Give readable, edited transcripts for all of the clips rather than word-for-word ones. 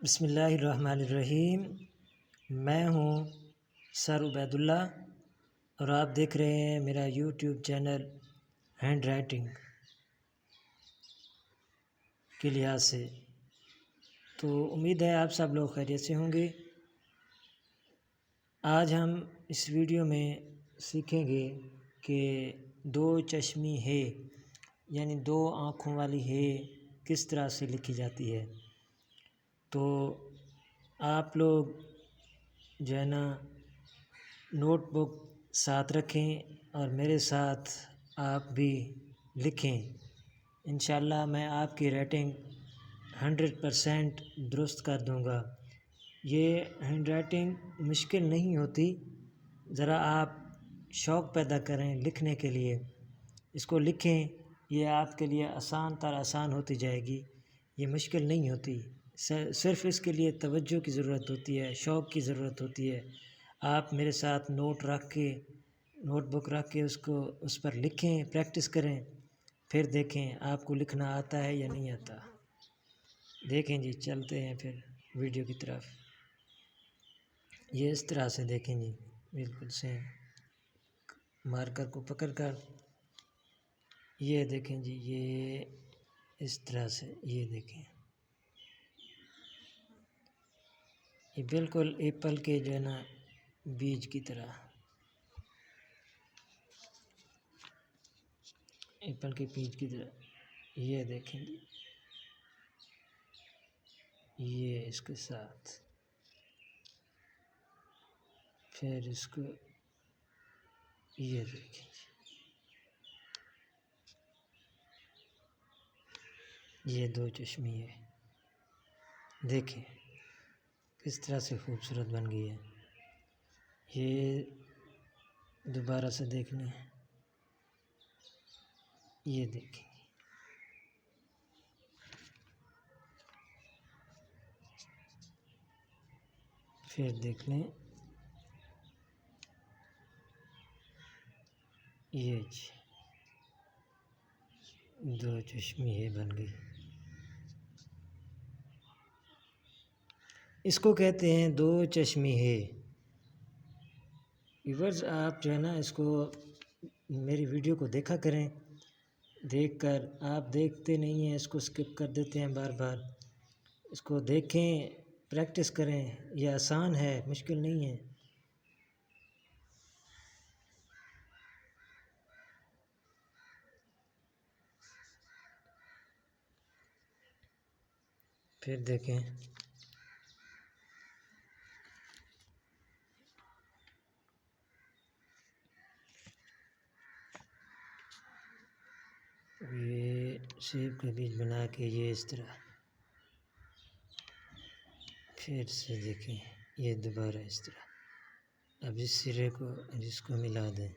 بسم اللہ الرحمن الرحیم۔ میں ہوں سر عبید اللہ اور آپ دیکھ رہے ہیں میرا یوٹیوب چینل ہینڈ رائٹنگ کے لحاظ سے۔ تو امید ہے آپ سب لوگ خیریت سے ہوں گے۔ آج ہم اس ویڈیو میں سیکھیں گے کہ دو چشمی ہے یعنی دو آنکھوں والی ہے کس طرح سے لکھی جاتی ہے۔ تو آپ لوگ جو ہے نا نوٹ بک ساتھ رکھیں اور میرے ساتھ آپ بھی لکھیں۔ انشاءاللہ میں آپ کی رائٹنگ 100% درست کر دوں گا۔ یہ ہینڈ رائٹنگ مشکل نہیں ہوتی، ذرا آپ شوق پیدا کریں لکھنے کے لیے، اس کو لکھیں، یہ آپ کے لیے آسان تر آسان ہوتی جائے گی۔ یہ مشکل نہیں ہوتی، صرف اس کے لیے توجہ کی ضرورت ہوتی ہے، شوق کی ضرورت ہوتی ہے۔ آپ میرے ساتھ نوٹ بک رکھ کے اس پر لکھیں، پریکٹس کریں، پھر دیکھیں آپ کو لکھنا آتا ہے یا نہیں آتا۔ دیکھیں جی، چلتے ہیں پھر ویڈیو کی طرف۔ یہ اس طرح سے دیکھیں جی، بالکل سیم مارکر کو پکڑ کر یہ دیکھیں جی، یہ اس طرح سے یہ دیکھیں، یہ بالکل ایپل کے جو ہے نا بیج کی طرح، ایپل کے بیج کی طرح یہ دیکھیں جی، یہ اس کے ساتھ پھر اس کو یہ دیکھیں جی، یہ دو چشمی ہے، دیکھیں کس طرح سے خوبصورت بن گئی ہے۔ یہ دوبارہ سے دیکھنا ہے، یہ دیکھیں، پھر دیکھ لیں، یہ جی دو چشمی ہے بن گئی۔ اس کو کہتے ہیں دو چشمی ہے۔ ویورز آپ جو ہے نا اس کو میری ویڈیو کو دیکھا کریں، دیکھ کر آپ دیکھتے نہیں ہیں، اس کو سکپ کر دیتے ہیں بار بار۔ اس کو دیکھیں، پریکٹس کریں، یہ آسان ہے، مشکل نہیں ہے۔ پھر دیکھیں، یہ سیب کا بیج بنا کے یہ اس طرح، پھر سے دیکھیں یہ دوبارہ اس طرح۔ اب اس سرے کو اس کو ملا دیں،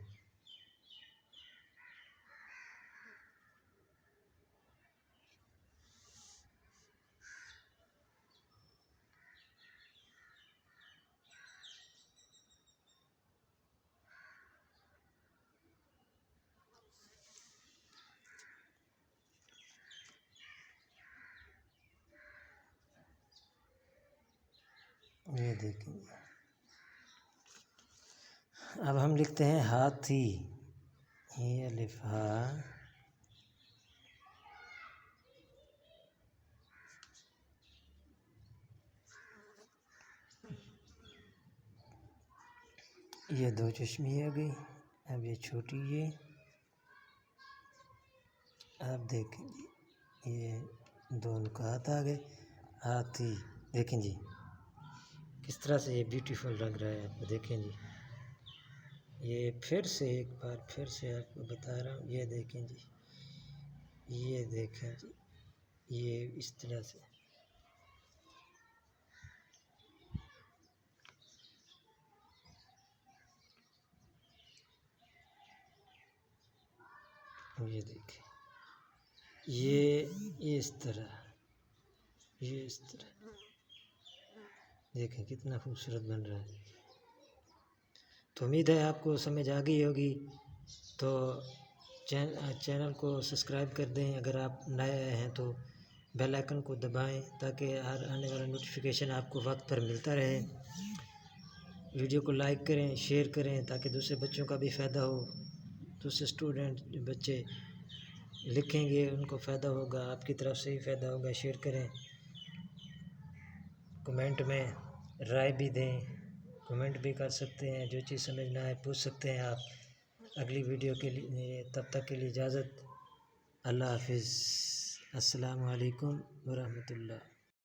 یہ دیکھیں۔ اب ہم لکھتے ہیں ہاتھی، یہ الف ہا، یہ دو چشمی آ گئی۔ اب یہ چھوٹی ہے، آپ دیکھیں جی، یہ دو نکات آ گئے، ہاتھی، دیکھیں جی کس طرح سے یہ بیوٹیفل لگ رہا ہے، آپ کو دیکھیں جی۔ یہ پھر سے ایک بار پھر سے آپ کو بتا رہا ہوں، یہ دیکھیں جی، یہ دیکھیں جی، یہ اس طرح سے، یہ دیکھیں، یہ اس طرح، یہ اس طرح، دیکھیں کتنا خوبصورت بن رہا ہے۔ تو امید ہے آپ کو سمجھ آ گئی ہوگی، تو چینل کو سبسکرائب کر دیں اگر آپ نئے آئے ہیں تو، بیل آئکن کو دبائیں تاکہ ہر آنے والا نوٹیفیکیشن آپ کو وقت پر ملتا رہے۔ ویڈیو کو لائک کریں، شیئر کریں تاکہ دوسرے بچوں کا بھی فائدہ ہو۔ دوسرے اسٹوڈنٹ بچے لکھیں گے ان کو فائدہ ہوگا، آپ کی طرف سے ہی فائدہ ہوگا۔ شیئر کریں، کمنٹ میں رائے بھی دیں، کمنٹ بھی کر سکتے ہیں، جو چیز سمجھ نہ آئے پوچھ سکتے ہیں آپ۔ اگلی ویڈیو کے لیے تب تک کے لیے اجازت، اللہ حافظ، السلام علیکم ورحمۃ اللہ۔